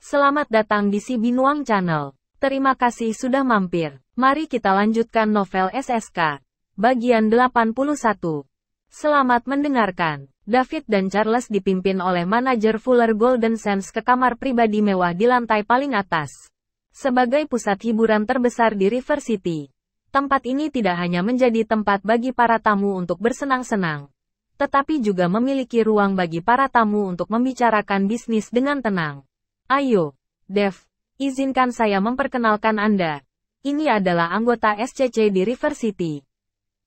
Selamat datang di Si Binuang Channel. Terima kasih sudah mampir. Mari kita lanjutkan novel SSK. Bagian 81. Selamat mendengarkan. David dan Charles dipimpin oleh manajer Fuller Golden Sands ke kamar pribadi mewah di lantai paling atas. Sebagai pusat hiburan terbesar di River City, tempat ini tidak hanya menjadi tempat bagi para tamu untuk bersenang-senang, tetapi juga memiliki ruang bagi para tamu untuk membicarakan bisnis dengan tenang. Ayo, Dev, izinkan saya memperkenalkan Anda. Ini adalah anggota SCC di River City.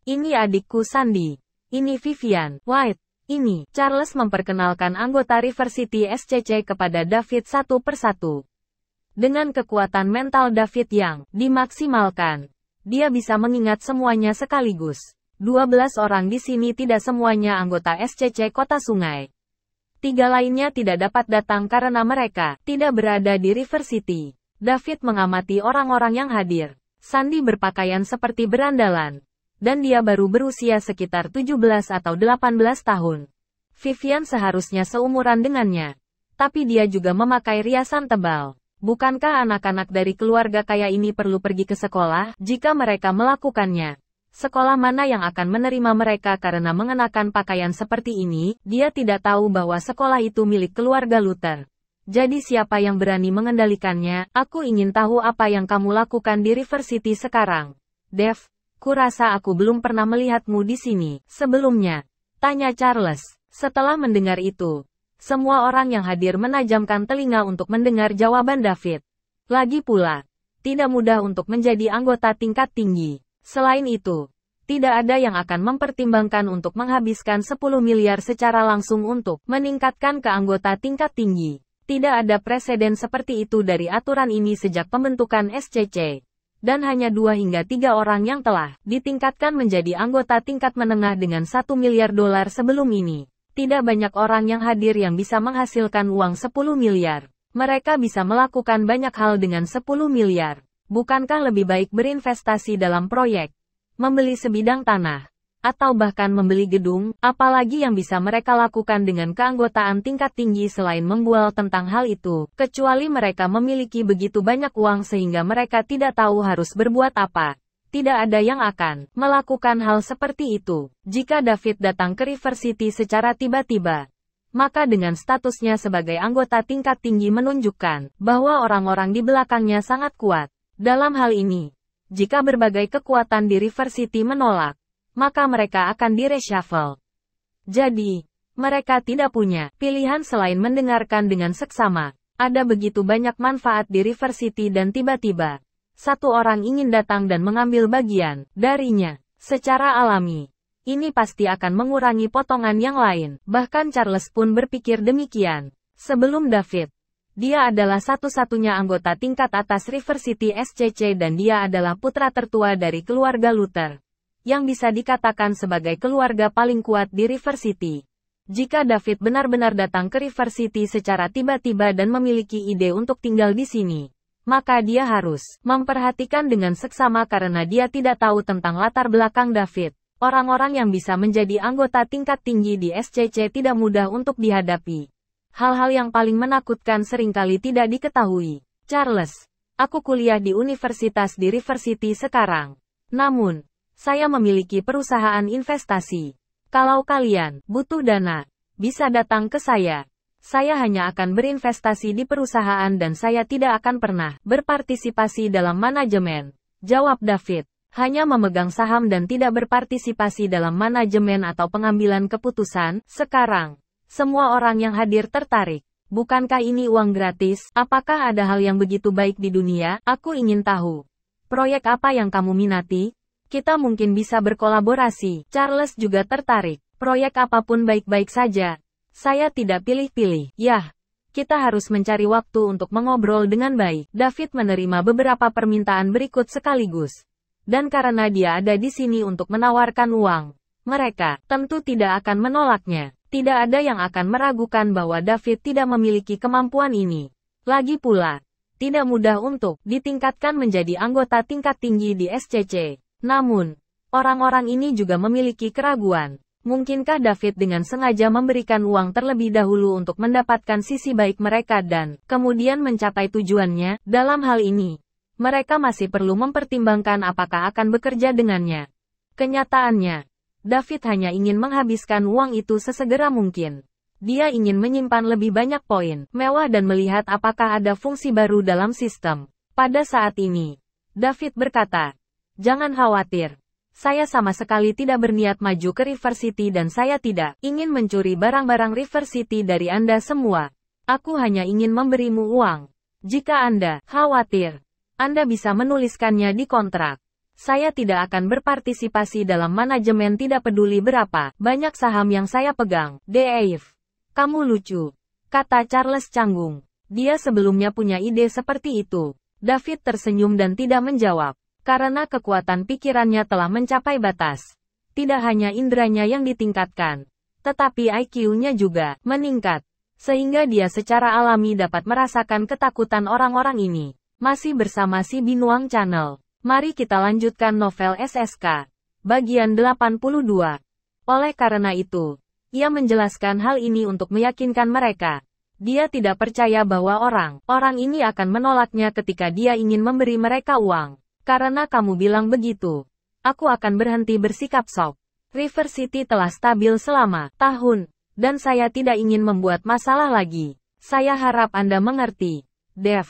Ini adikku Sandy. Ini Vivian White. Ini Charles memperkenalkan anggota River City SCC kepada David satu persatu. Dengan kekuatan mental David yang dimaksimalkan, dia bisa mengingat semuanya sekaligus. 12 orang di sini tidak semuanya anggota SCC Kota Sungai. 3 lainnya tidak dapat datang karena mereka tidak berada di River City. David mengamati orang-orang yang hadir. Sandy berpakaian seperti berandalan, dan dia baru berusia sekitar 17 atau 18 tahun. Vivian seharusnya seumuran dengannya, tapi dia juga memakai riasan tebal. Bukankah anak-anak dari keluarga kaya ini perlu pergi ke sekolah jika mereka melakukannya? Sekolah mana yang akan menerima mereka karena mengenakan pakaian seperti ini? Dia tidak tahu bahwa sekolah itu milik keluarga Luther. Jadi siapa yang berani mengendalikannya? Aku ingin tahu apa yang kamu lakukan di River City sekarang. Dev, kurasa aku belum pernah melihatmu di sini sebelumnya, tanya Charles. Setelah mendengar itu, semua orang yang hadir menajamkan telinga untuk mendengar jawaban David. Lagi pula, tidak mudah untuk menjadi anggota tingkat tinggi. Selain itu, tidak ada yang akan mempertimbangkan untuk menghabiskan 10 miliar secara langsung untuk meningkatkan ke anggota tingkat tinggi. Tidak ada preseden seperti itu dari aturan ini sejak pembentukan SCC. Dan hanya 2 hingga 3 orang yang telah ditingkatkan menjadi anggota tingkat menengah dengan 1 miliar dolar sebelum ini. Tidak banyak orang yang hadir yang bisa menghasilkan uang 10 miliar. Mereka bisa melakukan banyak hal dengan 10 miliar. Bukankah lebih baik berinvestasi dalam proyek, membeli sebidang tanah, atau bahkan membeli gedung? Apalagi yang bisa mereka lakukan dengan keanggotaan tingkat tinggi selain membual tentang hal itu, kecuali mereka memiliki begitu banyak uang sehingga mereka tidak tahu harus berbuat apa. Tidak ada yang akan melakukan hal seperti itu. Jika David datang ke River City secara tiba-tiba, maka dengan statusnya sebagai anggota tingkat tinggi menunjukkan bahwa orang-orang di belakangnya sangat kuat. Dalam hal ini, jika berbagai kekuatan di River City menolak, maka mereka akan di-reshuffle. Jadi, mereka tidak punya pilihan selain mendengarkan dengan seksama. Ada begitu banyak manfaat di River City dan tiba-tiba, satu orang ingin datang dan mengambil bagian darinya. Secara alami, ini pasti akan mengurangi potongan yang lain. Bahkan Charles pun berpikir demikian. Sebelum David, dia adalah satu-satunya anggota tingkat atas River City SCC dan dia adalah putra tertua dari keluarga Luther, yang bisa dikatakan sebagai keluarga paling kuat di River City. Jika David benar-benar datang ke River City secara tiba-tiba dan memiliki ide untuk tinggal di sini, maka dia harus memperhatikan dengan seksama karena dia tidak tahu tentang latar belakang David. Orang-orang yang bisa menjadi anggota tingkat tinggi di SCC tidak mudah untuk dihadapi. Hal-hal yang paling menakutkan seringkali tidak diketahui. Charles, aku kuliah di universitas di River City sekarang. Namun, saya memiliki perusahaan investasi. Kalau kalian butuh dana, bisa datang ke saya. Saya hanya akan berinvestasi di perusahaan dan saya tidak akan pernah berpartisipasi dalam manajemen. Jawab David. Hanya memegang saham dan tidak berpartisipasi dalam manajemen atau pengambilan keputusan. Sekarang, semua orang yang hadir tertarik. Bukankah ini uang gratis? Apakah ada hal yang begitu baik di dunia? Aku ingin tahu. Proyek apa yang kamu minati? Kita mungkin bisa berkolaborasi. Charles juga tertarik. Proyek apapun baik-baik saja. Saya tidak pilih-pilih. Yah, kita harus mencari waktu untuk mengobrol dengan baik. David menerima beberapa permintaan berikut sekaligus. Dan karena dia ada di sini untuk menawarkan uang, mereka tentu tidak akan menolaknya. Tidak ada yang akan meragukan bahwa David tidak memiliki kemampuan ini. Lagi pula, tidak mudah untuk ditingkatkan menjadi anggota tingkat tinggi di SCC. Namun, orang-orang ini juga memiliki keraguan. Mungkinkah David dengan sengaja memberikan uang terlebih dahulu untuk mendapatkan sisi baik mereka dan kemudian mencapai tujuannya? Dalam hal ini, mereka masih perlu mempertimbangkan apakah akan bekerja dengannya. Kenyataannya, David hanya ingin menghabiskan uang itu sesegera mungkin. Dia ingin menyimpan lebih banyak poin mewah dan melihat apakah ada fungsi baru dalam sistem. Pada saat ini, David berkata, "Jangan khawatir. Saya sama sekali tidak berniat maju ke River City dan saya tidak ingin mencuri barang-barang River City dari Anda semua. Aku hanya ingin memberimu uang. Jika Anda khawatir, Anda bisa menuliskannya di kontrak. Saya tidak akan berpartisipasi dalam manajemen tidak peduli berapa banyak saham yang saya pegang." Dave, kamu lucu, kata Charles canggung. Dia sebelumnya punya ide seperti itu. David tersenyum dan tidak menjawab. Karena kekuatan pikirannya telah mencapai batas. Tidak hanya indranya yang ditingkatkan, tetapi IQ-nya juga meningkat. Sehingga dia secara alami dapat merasakan ketakutan orang-orang ini. Masih bersama si Binuang Channel. Mari kita lanjutkan novel SSK. Bagian 82. Oleh karena itu, ia menjelaskan hal ini untuk meyakinkan mereka. Dia tidak percaya bahwa orang ini akan menolaknya ketika dia ingin memberi mereka uang. Karena kamu bilang begitu, aku akan berhenti bersikap sok. River City telah stabil selama tahun, dan saya tidak ingin membuat masalah lagi. Saya harap Anda mengerti. Dev.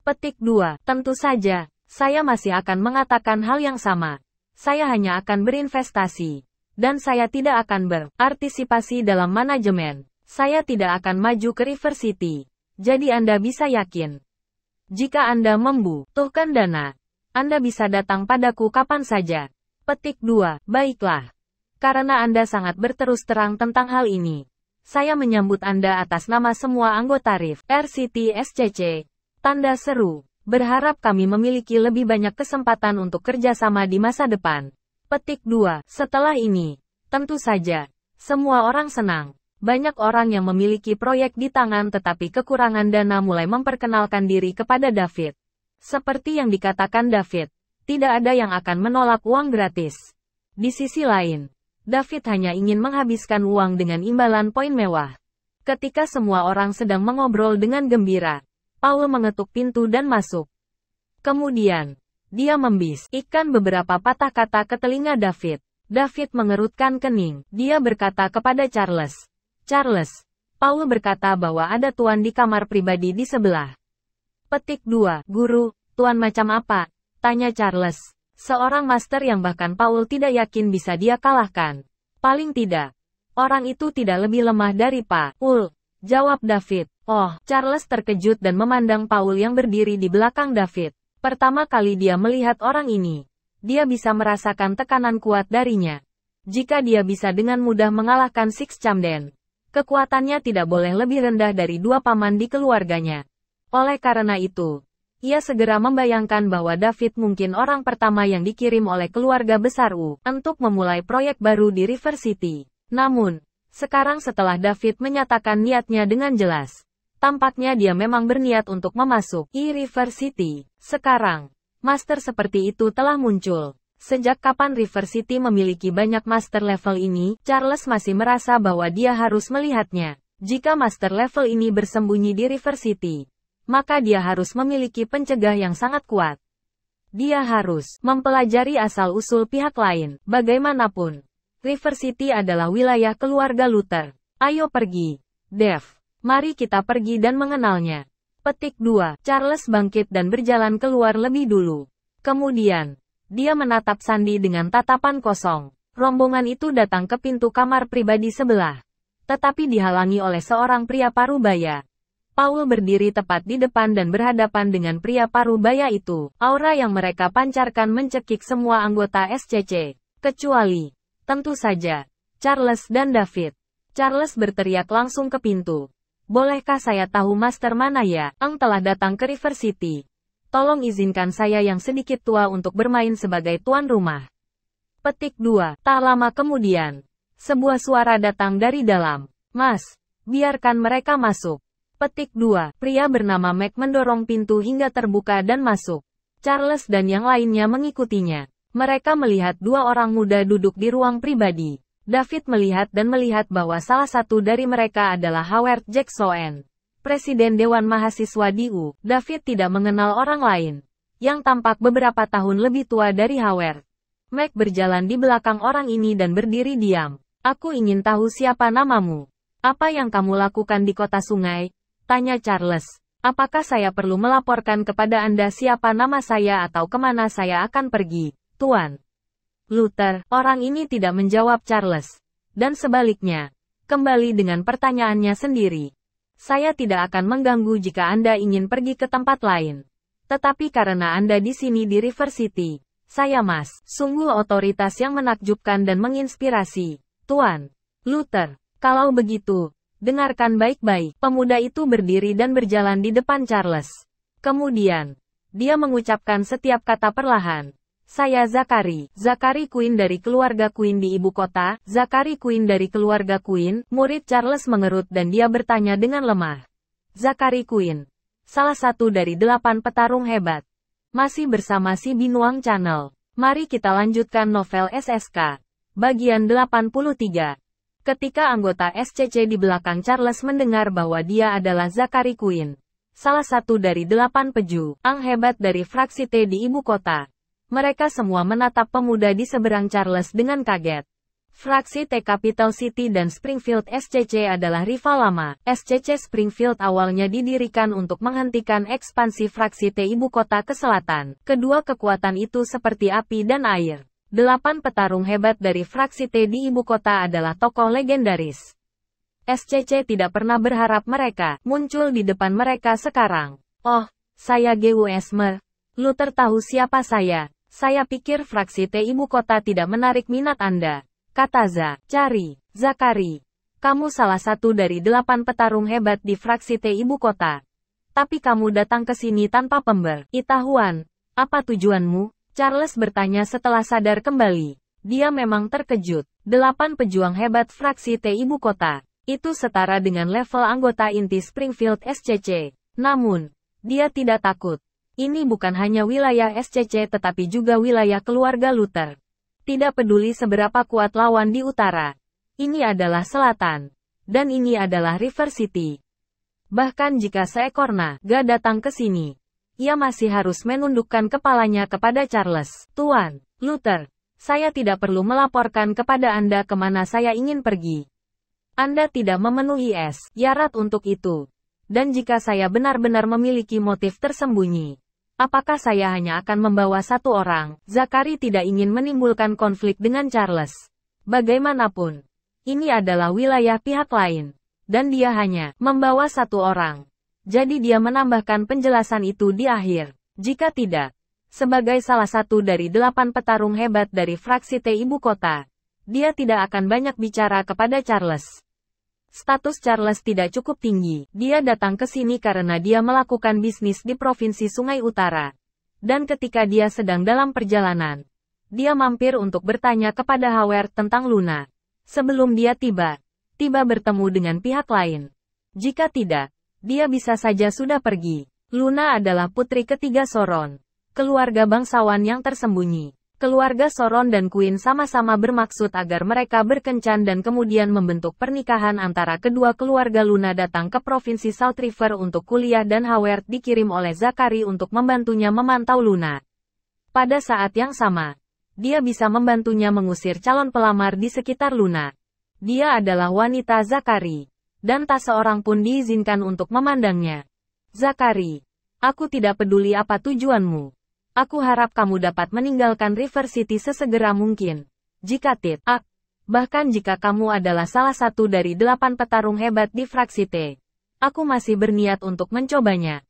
Petik 2. Tentu saja, saya masih akan mengatakan hal yang sama. Saya hanya akan berinvestasi. Dan saya tidak akan berpartisipasi dalam manajemen. Saya tidak akan maju ke River City. Jadi Anda bisa yakin. Jika Anda membutuhkan dana, Anda bisa datang padaku kapan saja. Petik 2. Baiklah. Karena Anda sangat berterus terang tentang hal ini, saya menyambut Anda atas nama semua anggota River City SCC. Tanda seru. Berharap kami memiliki lebih banyak kesempatan untuk kerjasama di masa depan. Petik 2. Setelah ini, tentu saja, semua orang senang. Banyak orang yang memiliki proyek di tangan tetapi kekurangan dana mulai memperkenalkan diri kepada David. Seperti yang dikatakan David, tidak ada yang akan menolak uang gratis. Di sisi lain, David hanya ingin menghabiskan uang dengan imbalan poin mewah. Ketika semua orang sedang mengobrol dengan gembira, Paul mengetuk pintu dan masuk. Kemudian, dia membisikkan beberapa patah kata ke telinga David. David mengerutkan kening. Dia berkata kepada Charles, "Charles, Paul berkata bahwa ada tuan di kamar pribadi di sebelah." Petik 2. Guru, tuan macam apa? Tanya Charles. Seorang master yang bahkan Paul tidak yakin bisa dia kalahkan. Paling tidak, orang itu tidak lebih lemah dari Paul. Jawab David. Oh, Charles terkejut dan memandang Paul yang berdiri di belakang David. Pertama kali dia melihat orang ini, dia bisa merasakan tekanan kuat darinya. Jika dia bisa dengan mudah mengalahkan Six Camden, kekuatannya tidak boleh lebih rendah dari 2 paman di keluarganya. Oleh karena itu, ia segera membayangkan bahwa David mungkin orang pertama yang dikirim oleh keluarga besar untuk memulai proyek baru di River City. Namun, sekarang setelah David menyatakan niatnya dengan jelas, tampaknya dia memang berniat untuk memasuki River City. Sekarang, master seperti itu telah muncul. Sejak kapan River City memiliki banyak master level ini, Charles masih merasa bahwa dia harus melihatnya. Jika master level ini bersembunyi di River City, maka dia harus memiliki pencegah yang sangat kuat. Dia harus mempelajari asal-usul pihak lain. Bagaimanapun, River City adalah wilayah keluarga Luther. Ayo pergi, Dev. Mari kita pergi dan mengenalnya. Petik 2. Charles bangkit dan berjalan keluar lebih dulu. Kemudian, dia menatap Sandy dengan tatapan kosong. Rombongan itu datang ke pintu kamar pribadi sebelah, tetapi dihalangi oleh seorang pria parubaya. Paul berdiri tepat di depan dan berhadapan dengan pria parubaya itu. Aura yang mereka pancarkan mencekik semua anggota SCC, kecuali, tentu saja, Charles dan David. Charles berteriak langsung ke pintu. Bolehkah saya tahu master mana ya, yang telah datang ke River City? Tolong izinkan saya yang sedikit tua untuk bermain sebagai tuan rumah. Petik 2. Tak lama kemudian, sebuah suara datang dari dalam. Mas, biarkan mereka masuk. Petik 2. Pria bernama Mac mendorong pintu hingga terbuka dan masuk. Charles dan yang lainnya mengikutinya. Mereka melihat 2 orang muda duduk di ruang pribadi. David melihat bahwa salah satu dari mereka adalah Howard Jackson, Presiden Dewan Mahasiswa di U. David tidak mengenal orang lain, yang tampak beberapa tahun lebih tua dari Howard. Mac berjalan di belakang orang ini dan berdiri diam. Aku ingin tahu siapa namamu. Apa yang kamu lakukan di kota sungai? Tanya Charles. Apakah saya perlu melaporkan kepada Anda siapa nama saya atau kemana saya akan pergi, Tuan? Luther, orang ini tidak menjawab Charles. Dan sebaliknya, kembali dengan pertanyaannya sendiri. Saya tidak akan mengganggu jika Anda ingin pergi ke tempat lain. Tetapi karena Anda di sini di River City, saya sungguh otoritas yang menakjubkan dan menginspirasi, Tuan. Luther, kalau begitu, dengarkan baik-baik. Pemuda itu berdiri dan berjalan di depan Charles. Kemudian, dia mengucapkan setiap kata perlahan. Saya Zachary Quinn dari keluarga Quinn di ibu kota. Zachary Quinn dari keluarga Quinn. Murid Charles mengerut dan dia bertanya dengan lemah. Zachary Quinn, salah satu dari 8 petarung hebat. Masih bersama si Binuang Channel. Mari kita lanjutkan novel SSK. Bagian 83. Ketika anggota SCC di belakang Charles mendengar bahwa dia adalah Zachary Quinn, salah satu dari 8 pejuang hebat dari fraksi T di ibu kota, mereka semua menatap pemuda di seberang Charles dengan kaget. Fraksi T Capital City dan Springfield SCC adalah rival lama. SCC Springfield awalnya didirikan untuk menghentikan ekspansi fraksi T ibu kota ke selatan. Kedua kekuatan itu seperti api dan air. 8 petarung hebat dari fraksi T di ibu kota adalah tokoh legendaris. SCC tidak pernah berharap mereka muncul di depan mereka sekarang. Oh, saya Gus Mer. Luther tahu siapa saya. Saya pikir fraksi T ibu kota tidak menarik minat Anda. Kata Zachary. Kamu salah satu dari 8 petarung hebat di fraksi T ibu kota. Tapi kamu datang ke sini tanpa pemberitahuan. Apa tujuanmu? Charles bertanya setelah sadar kembali. Dia memang terkejut. 8 pejuang hebat fraksi T ibu kota. Itu setara dengan level anggota inti Springfield SCC. Namun, dia tidak takut. Ini bukan hanya wilayah SCC tetapi juga wilayah keluarga Luther. Tidak peduli seberapa kuat lawan di utara. Ini adalah selatan. Dan ini adalah River City. Bahkan jika seekor naga datang ke sini, ia masih harus menundukkan kepalanya kepada Charles. Tuan Luther, saya tidak perlu melaporkan kepada Anda kemana saya ingin pergi. Anda tidak memenuhi syarat untuk itu. Dan jika saya benar-benar memiliki motif tersembunyi, apakah saya hanya akan membawa satu orang? Zachary tidak ingin menimbulkan konflik dengan Charles. Bagaimanapun, ini adalah wilayah pihak lain. Dan dia hanya membawa satu orang. Jadi dia menambahkan penjelasan itu di akhir. Jika tidak, sebagai salah satu dari 8 petarung hebat dari fraksi T ibu kota, dia tidak akan banyak bicara kepada Charles. Status Charles tidak cukup tinggi. Dia datang ke sini karena dia melakukan bisnis di Provinsi Sungai Utara. Dan ketika dia sedang dalam perjalanan, dia mampir untuk bertanya kepada Howard tentang Luna. Sebelum dia tiba bertemu dengan pihak lain. Jika tidak, dia bisa saja sudah pergi. Luna adalah putri ketiga Soron, keluarga bangsawan yang tersembunyi. Keluarga Soron dan Queen sama-sama bermaksud agar mereka berkencan dan kemudian membentuk pernikahan antara kedua keluarga. Luna datang ke Provinsi South River untuk kuliah dan Howard dikirim oleh Zachary untuk membantunya memantau Luna. Pada saat yang sama, dia bisa membantunya mengusir calon pelamar di sekitar Luna. Dia adalah wanita Zachary, dan tak seorang pun diizinkan untuk memandangnya. Zachary, aku tidak peduli apa tujuanmu. Aku harap kamu dapat meninggalkan River City sesegera mungkin. Jika tidak, bahkan jika kamu adalah salah satu dari 8 petarung hebat di fraksi T, aku masih berniat untuk mencobanya.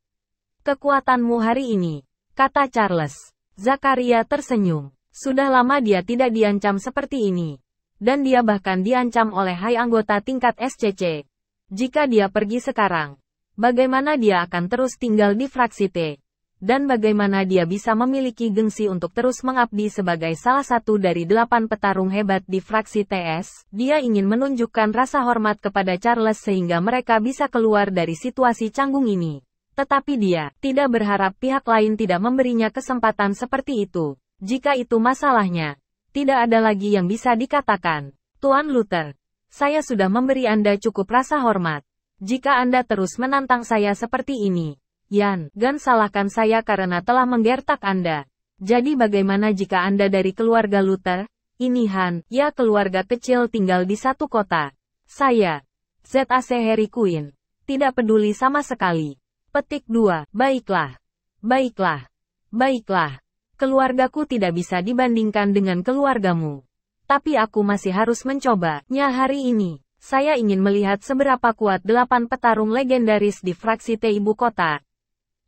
Kekuatanmu hari ini, kata Charles. Zakaria tersenyum. Sudah lama dia tidak diancam seperti ini. Dan dia bahkan diancam oleh hai anggota tingkat SCC. Jika dia pergi sekarang, bagaimana dia akan terus tinggal di fraksi T? Dan bagaimana dia bisa memiliki gengsi untuk terus mengabdi sebagai salah satu dari 8 petarung hebat di fraksi TS. Dia ingin menunjukkan rasa hormat kepada Charles sehingga mereka bisa keluar dari situasi canggung ini. Tetapi dia tidak berharap pihak lain tidak memberinya kesempatan seperti itu. Jika itu masalahnya, tidak ada lagi yang bisa dikatakan. Tuan Luther, saya sudah memberi Anda cukup rasa hormat. Jika Anda terus menantang saya seperti ini, Yan, Gan salahkan saya karena telah menggertak Anda. Jadi bagaimana jika Anda dari keluarga Luther? Ini Han, ya keluarga kecil tinggal di satu kota. Saya, ZAC Harry Quinn, tidak peduli sama sekali. Petik 2, baiklah. Baiklah. Baiklah. Keluargaku tidak bisa dibandingkan dengan keluargamu. Tapi aku masih harus mencobanya hari ini. Saya ingin melihat seberapa kuat 8 petarung legendaris di fraksi T ibu kota.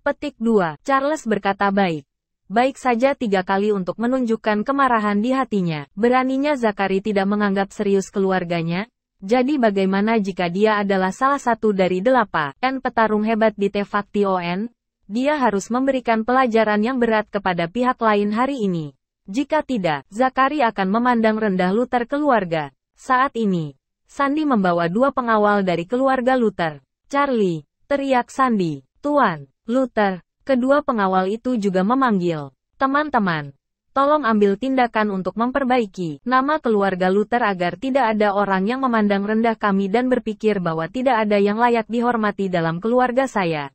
Petik 2, Charles berkata baik. Baik saja 3 kali untuk menunjukkan kemarahan di hatinya. Beraninya Zachary tidak menganggap serius keluarganya. Jadi bagaimana jika dia adalah salah satu dari 8 petarung hebat di T-Faction? Dia harus memberikan pelajaran yang berat kepada pihak lain hari ini. Jika tidak, Zachary akan memandang rendah Luther keluarga. Saat ini, Sandy membawa 2 pengawal dari keluarga Luther. Charlie, teriak Sandy. Tuan Luther, kedua pengawal itu juga memanggil. Teman-teman, tolong ambil tindakan untuk memperbaiki nama keluarga Luther agar tidak ada orang yang memandang rendah kami dan berpikir bahwa tidak ada yang layak dihormati dalam keluarga saya.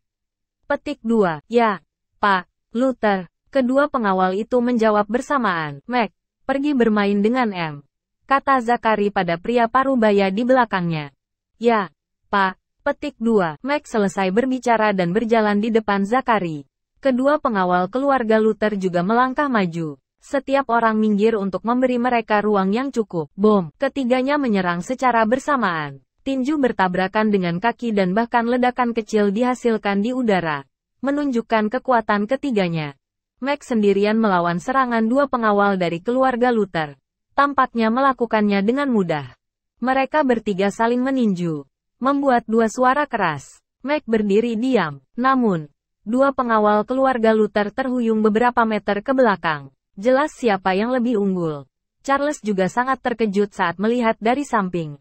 Petik 2, ya, Pak Luther. Kedua pengawal itu menjawab bersamaan. Mac, pergi bermain dengan M, kata Zachary pada pria parubaya di belakangnya. Ya, Pak. Petik 2, Mac selesai berbicara dan berjalan di depan Zachary. Kedua pengawal keluarga Luther juga melangkah maju. Setiap orang minggir untuk memberi mereka ruang yang cukup. Bom, ketiganya menyerang secara bersamaan. Tinju bertabrakan dengan kaki dan bahkan ledakan kecil dihasilkan di udara, menunjukkan kekuatan ketiganya. Mac sendirian melawan serangan 2 pengawal dari keluarga Luther. Tampaknya melakukannya dengan mudah. Mereka bertiga saling meninju, membuat 2 suara keras. Mac berdiri diam, namun 2 pengawal keluarga Luther terhuyung beberapa meter ke belakang. Jelas siapa yang lebih unggul. Charles juga sangat terkejut saat melihat dari samping.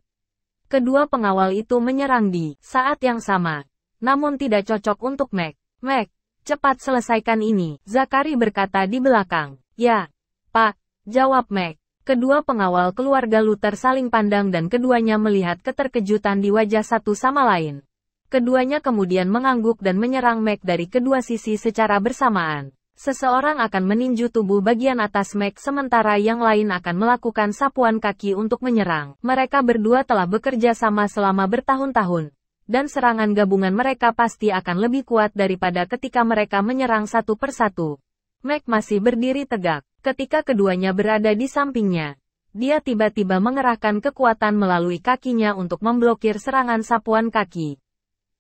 Kedua pengawal itu menyerang di saat yang sama, namun tidak cocok untuk Mac. Mac, cepat selesaikan ini, Zachary berkata di belakang. Ya, Pak, jawab Mac. Kedua pengawal keluarga Luther saling pandang dan keduanya melihat keterkejutan di wajah satu sama lain. Keduanya kemudian mengangguk dan menyerang Mac dari kedua sisi secara bersamaan. Seseorang akan meninju tubuh bagian atas Mac sementara yang lain akan melakukan sapuan kaki untuk menyerang. Mereka berdua telah bekerja sama selama bertahun-tahun. Dan serangan gabungan mereka pasti akan lebih kuat daripada ketika mereka menyerang satu persatu. Mac masih berdiri tegak. Ketika keduanya berada di sampingnya, dia tiba-tiba mengerahkan kekuatan melalui kakinya untuk memblokir serangan sapuan kaki.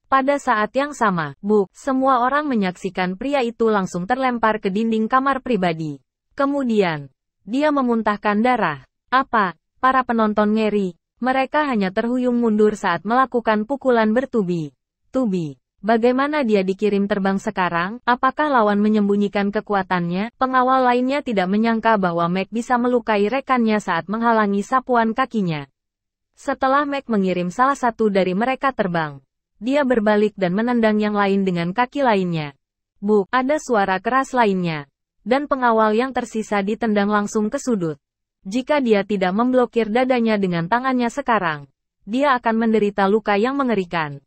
Pada saat yang sama, semua orang menyaksikan pria itu langsung terlempar ke dinding kamar pribadi. Kemudian, dia memuntahkan darah. Apa? Para penonton ngeri. Mereka hanya terhuyung mundur saat melakukan pukulan bertubi-tubi. Bagaimana dia dikirim terbang sekarang? Apakah lawan menyembunyikan kekuatannya? Pengawal lainnya tidak menyangka bahwa Mac bisa melukai rekannya saat menghalangi sapuan kakinya. Setelah Mac mengirim salah satu dari mereka terbang, dia berbalik dan menendang yang lain dengan kaki lainnya. Ada suara keras lainnya. Dan pengawal yang tersisa ditendang langsung ke sudut. Jika dia tidak memblokir dadanya dengan tangannya sekarang, dia akan menderita luka yang mengerikan.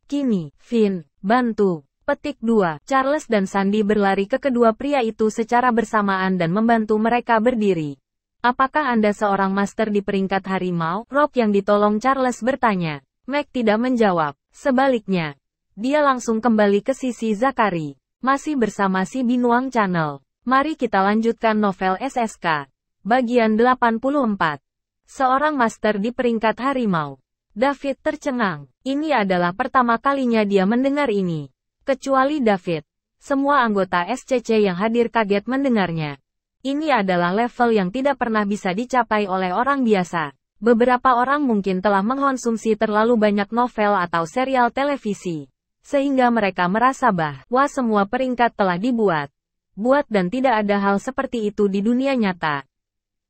Kini, Finn, bantu. Petik 2, Charles dan Sandy berlari ke kedua pria itu secara bersamaan dan membantu mereka berdiri. Apakah Anda seorang master di peringkat harimau? Rock yang ditolong Charles bertanya. Mac tidak menjawab. Sebaliknya, dia langsung kembali ke sisi Zachary. Masih bersama si Binuang Channel. Mari kita lanjutkan novel SSK. Bagian 84. Seorang master di peringkat harimau. David tercengang. Ini adalah pertama kalinya dia mendengar ini. Kecuali David. Semua anggota SCC yang hadir kaget mendengarnya. Ini adalah level yang tidak pernah bisa dicapai oleh orang biasa. Beberapa orang mungkin telah mengkonsumsi terlalu banyak novel atau serial televisi. Sehingga mereka merasa bahwa semua peringkat telah dibuat. Dan tidak ada hal seperti itu di dunia nyata.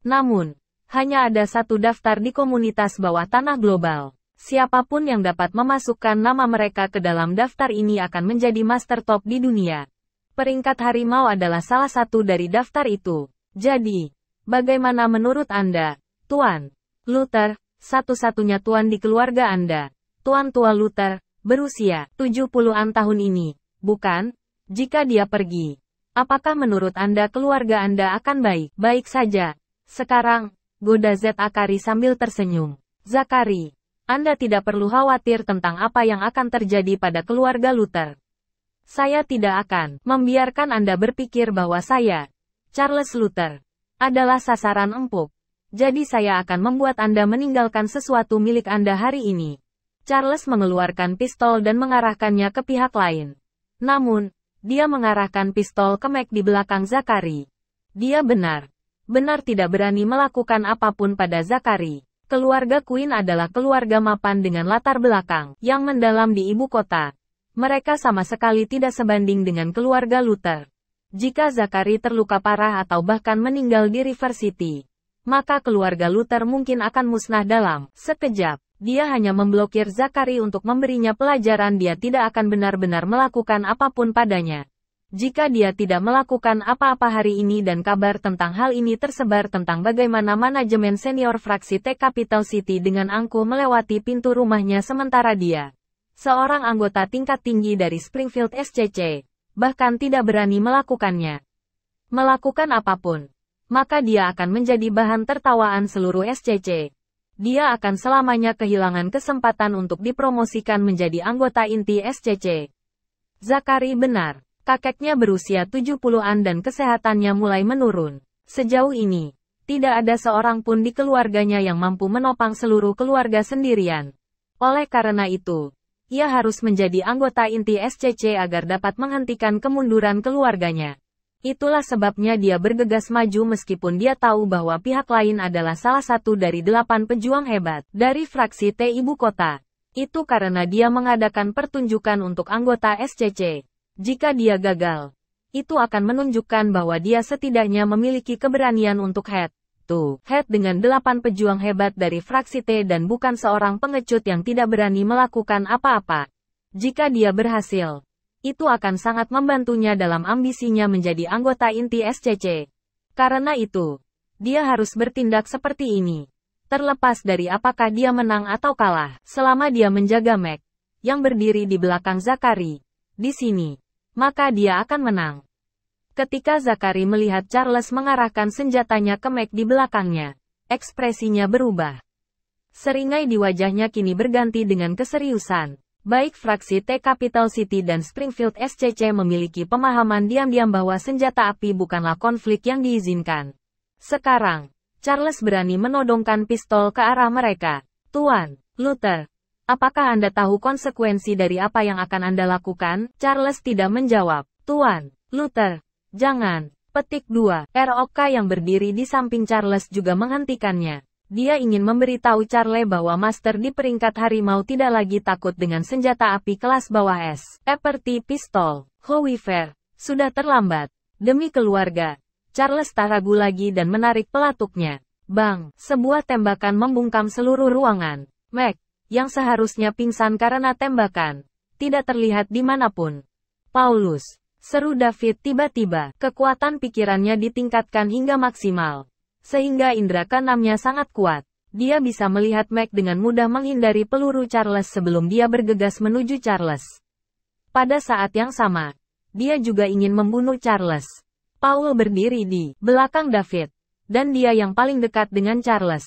Namun, hanya ada satu daftar di komunitas bawah tanah global. Siapapun yang dapat memasukkan nama mereka ke dalam daftar ini akan menjadi master top di dunia. Peringkat harimau adalah salah satu dari daftar itu. Jadi, bagaimana menurut Anda, Tuan Luther, satu-satunya tuan di keluarga Anda. Tuan tua Luther, berusia 70-an tahun ini, bukan? Jika dia pergi, apakah menurut Anda keluarga Anda akan baik? Baik saja. Sekarang, goda Zakari sambil tersenyum. Zakari, Anda tidak perlu khawatir tentang apa yang akan terjadi pada keluarga Luther. Saya tidak akan membiarkan Anda berpikir bahwa saya, Charles Luther, adalah sasaran empuk. Jadi saya akan membuat Anda meninggalkan sesuatu milik Anda hari ini. Charles mengeluarkan pistol dan mengarahkannya ke pihak lain. Namun, dia mengarahkan pistol ke Mac di belakang Zakari. Dia benar tidak berani melakukan apapun pada Zakari. Keluarga Queen adalah keluarga mapan dengan latar belakang yang mendalam di ibu kota. Mereka sama sekali tidak sebanding dengan keluarga Luther. Jika Zakari terluka parah atau bahkan meninggal di River City, maka keluarga Luther mungkin akan musnah dalam sekejap. Dia hanya memblokir Zakari untuk memberinya pelajaran. Dia tidak akan benar-benar melakukan apapun padanya. Jika dia tidak melakukan apa-apa hari ini dan kabar tentang hal ini tersebar tentang bagaimana manajemen senior fraksi T Capital City dengan angkuh melewati pintu rumahnya sementara dia, seorang anggota tingkat tinggi dari Springfield SCC, bahkan tidak berani melakukannya. Melakukan apapun, maka dia akan menjadi bahan tertawaan seluruh SCC. Dia akan selamanya kehilangan kesempatan untuk dipromosikan menjadi anggota inti SCC. Zakari benar. Kakeknya berusia 70-an dan kesehatannya mulai menurun. Sejauh ini, tidak ada seorang pun di keluarganya yang mampu menopang seluruh keluarga sendirian. Oleh karena itu, ia harus menjadi anggota inti SCC agar dapat menghentikan kemunduran keluarganya. Itulah sebabnya dia bergegas maju meskipun dia tahu bahwa pihak lain adalah salah satu dari 8 pejuang hebat dari fraksi T ibu kota. Itu karena dia mengadakan pertunjukan untuk anggota SCC. Jika dia gagal, itu akan menunjukkan bahwa dia setidaknya memiliki keberanian untuk head to head dengan 8 pejuang hebat dari fraksi T dan bukan seorang pengecut yang tidak berani melakukan apa-apa. Jika dia berhasil, itu akan sangat membantunya dalam ambisinya menjadi anggota inti SCC. Karena itu, dia harus bertindak seperti ini. Terlepas dari apakah dia menang atau kalah, selama dia menjaga Mac, yang berdiri di belakang Zakari, di sini, maka dia akan menang. Ketika Zakari melihat Charles mengarahkan senjatanya ke Mac di belakangnya, ekspresinya berubah. Seringai di wajahnya kini berganti dengan keseriusan. Baik fraksi T Capital City dan Springfield SCC memiliki pemahaman diam-diam bahwa senjata api bukanlah konflik yang diizinkan. Sekarang, Charles berani menodongkan pistol ke arah mereka. Tuan Luther, apakah Anda tahu konsekuensi dari apa yang akan Anda lakukan? Charles tidak menjawab. Tuan Luther, jangan. Petik 2. ROK yang berdiri di samping Charles juga menghentikannya. Dia ingin memberitahu Charles bahwa Master di peringkat harimau tidak lagi takut dengan senjata api kelas bawah es, seperti pistol. However, sudah terlambat. Demi keluarga, Charles tak ragu lagi dan menarik pelatuknya. Bang, sebuah tembakan membungkam seluruh ruangan. Mac, yang seharusnya pingsan karena tembakan, tidak terlihat dimanapun. Paulus, seru David tiba-tiba. Kekuatan pikirannya ditingkatkan hingga maksimal. Sehingga indera keenamnya sangat kuat. Dia bisa melihat Mac dengan mudah menghindari peluru Charles sebelum dia bergegas menuju Charles. Pada saat yang sama, dia juga ingin membunuh Charles. Paul berdiri di belakang David, dan dia yang paling dekat dengan Charles.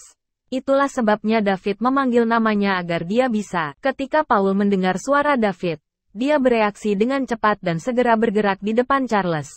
Itulah sebabnya David memanggil namanya agar dia bisa. Ketika Paul mendengar suara David, dia bereaksi dengan cepat dan segera bergerak di depan Charles.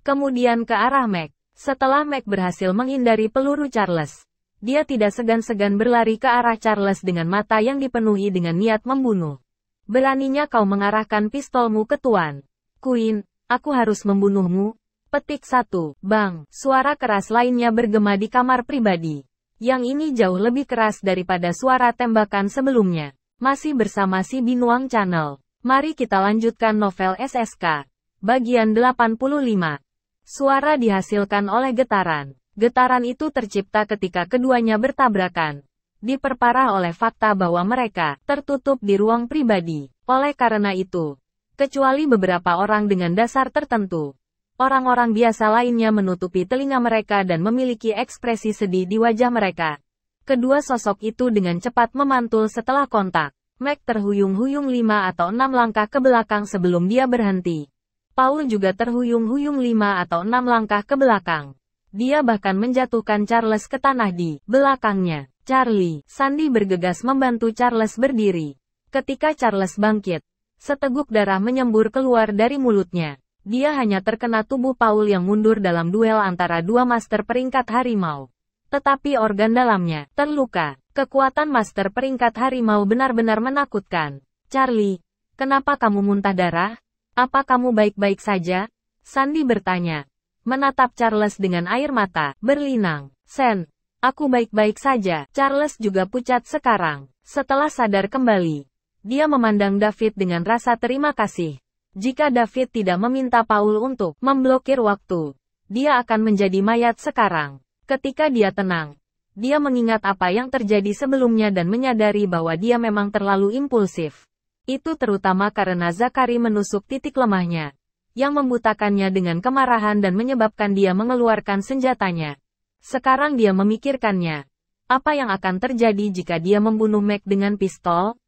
Kemudian ke arah Mac. Setelah Mac berhasil menghindari peluru Charles, dia tidak segan-segan berlari ke arah Charles dengan mata yang dipenuhi dengan niat membunuh. Beraninya kau mengarahkan pistolmu ke Tuan Queen, aku harus membunuhmu. Petik 1. Bang, suara keras lainnya bergema di kamar pribadi. Yang ini jauh lebih keras daripada suara tembakan sebelumnya. Masih bersama si Binuang Channel. Mari kita lanjutkan novel SSK. Bagian 85. Suara dihasilkan oleh getaran. Getaran itu tercipta ketika keduanya bertabrakan. Diperparah oleh fakta bahwa mereka tertutup di ruang pribadi. Oleh karena itu, kecuali beberapa orang dengan dasar tertentu, orang-orang biasa lainnya menutupi telinga mereka dan memiliki ekspresi sedih di wajah mereka. Kedua sosok itu dengan cepat memantul setelah kontak. Mac terhuyung-huyung 5 atau 6 langkah ke belakang sebelum dia berhenti. Paul juga terhuyung-huyung 5 atau 6 langkah ke belakang. Dia bahkan menjatuhkan Charles ke tanah di belakangnya. Charlie, Sandy bergegas membantu Charles berdiri. Ketika Charles bangkit, seteguk darah menyembur keluar dari mulutnya. Dia hanya terkena tubuh Paul yang mundur dalam duel antara dua master peringkat harimau. Tetapi organ dalamnya terluka. Kekuatan master peringkat harimau benar-benar menakutkan. Charlie, kenapa kamu muntah darah? Apa kamu baik-baik saja? Sandy bertanya. Menatap Charles dengan air mata berlinang. Sen, aku baik-baik saja. Charles juga pucat sekarang. Setelah sadar kembali, dia memandang David dengan rasa terima kasih. Jika David tidak meminta Paul untuk memblokir waktu, dia akan menjadi mayat sekarang. Ketika dia tenang, dia mengingat apa yang terjadi sebelumnya dan menyadari bahwa dia memang terlalu impulsif. Itu terutama karena Zachary menusuk titik lemahnya, yang membutakannya dengan kemarahan dan menyebabkan dia mengeluarkan senjatanya. Sekarang dia memikirkannya. Apa yang akan terjadi jika dia membunuh Mac dengan pistol?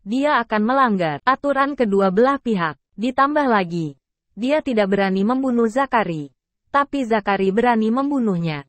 Dia akan melanggar aturan kedua belah pihak. Ditambah lagi, dia tidak berani membunuh Zachary, tapi Zachary berani membunuhnya.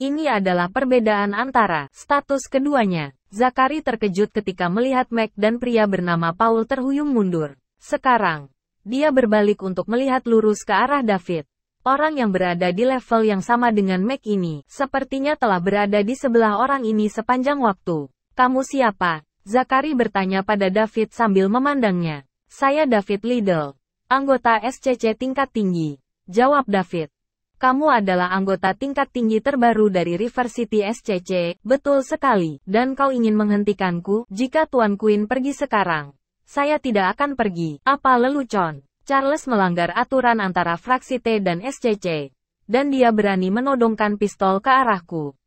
Ini adalah perbedaan antara status keduanya. Zachary terkejut ketika melihat Mac dan pria bernama Paul terhuyung mundur. Sekarang, dia berbalik untuk melihat lurus ke arah David. Orang yang berada di level yang sama dengan Mac ini, sepertinya telah berada di sebelah orang ini sepanjang waktu. Kamu siapa? Zachary bertanya pada David sambil memandangnya. Saya David Liddell, anggota SCC tingkat tinggi. Jawab David. Kamu adalah anggota tingkat tinggi terbaru dari River City SCC, betul sekali. Dan kau ingin menghentikanku? Jika Tuan Queen pergi sekarang, saya tidak akan pergi. Apa lelucon? Charles melanggar aturan antara fraksi T dan SCC. Dan dia berani menodongkan pistol ke arahku.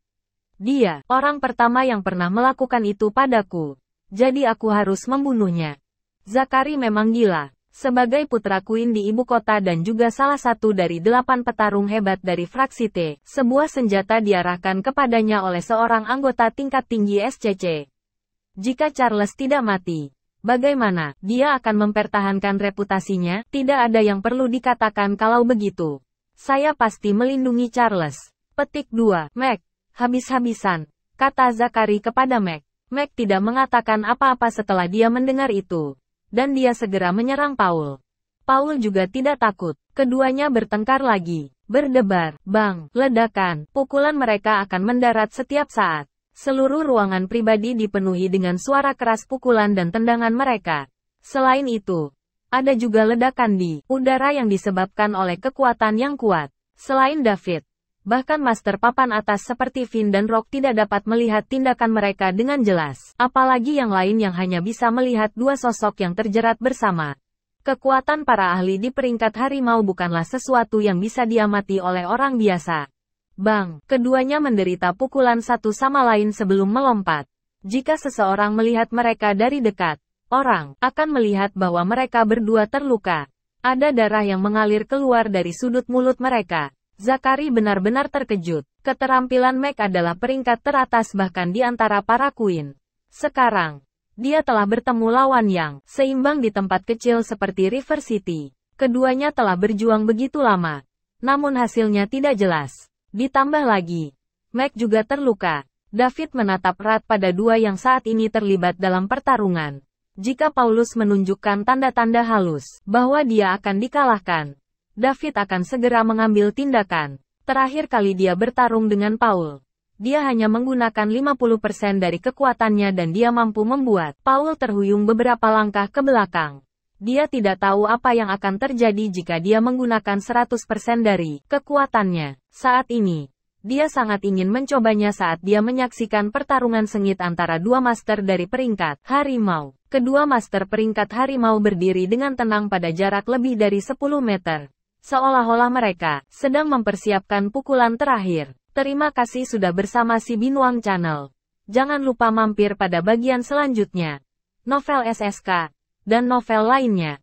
Dia, orang pertama yang pernah melakukan itu padaku. Jadi aku harus membunuhnya. Zachary memang gila. Sebagai putra Queen di ibu kota dan juga salah satu dari 8 petarung hebat dari fraksi T, sebuah senjata diarahkan kepadanya oleh seorang anggota tingkat tinggi SCC. Jika Charles tidak mati, bagaimana dia akan mempertahankan reputasinya? Tidak ada yang perlu dikatakan kalau begitu. Saya pasti melindungi Charles. Petik 2. Mac. Habis-habisan, kata Zachary kepada Mac. Mac tidak mengatakan apa-apa setelah dia mendengar itu. Dan dia segera menyerang Paul. Paul juga tidak takut. Keduanya bertengkar lagi. Berdebar, bang, ledakan, pukulan mereka akan mendarat setiap saat. Seluruh ruangan pribadi dipenuhi dengan suara keras pukulan dan tendangan mereka. Selain itu, ada juga ledakan di udara yang disebabkan oleh kekuatan yang kuat. Selain David, bahkan Master Papan Atas seperti Finn dan Rock tidak dapat melihat tindakan mereka dengan jelas. Apalagi yang lain yang hanya bisa melihat dua sosok yang terjerat bersama. Kekuatan para ahli di peringkat harimau bukanlah sesuatu yang bisa diamati oleh orang biasa. Bang, keduanya menderita pukulan satu sama lain sebelum melompat. Jika seseorang melihat mereka dari dekat, orang akan melihat bahwa mereka berdua terluka. Ada darah yang mengalir keluar dari sudut mulut mereka. Zachary benar-benar terkejut. Keterampilan Mac adalah peringkat teratas bahkan di antara para Queen. Sekarang, dia telah bertemu lawan yang seimbang di tempat kecil seperti River City. Keduanya telah berjuang begitu lama. Namun hasilnya tidak jelas. Ditambah lagi, Mac juga terluka. David menatap erat pada dua yang saat ini terlibat dalam pertarungan. Jika Paulus menunjukkan tanda-tanda halus bahwa dia akan dikalahkan, David akan segera mengambil tindakan. Terakhir kali dia bertarung dengan Paul, dia hanya menggunakan 50% dari kekuatannya dan dia mampu membuat Paul terhuyung beberapa langkah ke belakang. Dia tidak tahu apa yang akan terjadi jika dia menggunakan 100% dari kekuatannya. Saat ini, dia sangat ingin mencobanya saat dia menyaksikan pertarungan sengit antara dua master dari peringkat harimau. Kedua master peringkat harimau berdiri dengan tenang pada jarak lebih dari 10 meter. Seolah-olah mereka sedang mempersiapkan pukulan terakhir. Terima kasih sudah bersama si Binuang Channel. Jangan lupa mampir pada bagian selanjutnya. Novel SSK dan novel lainnya.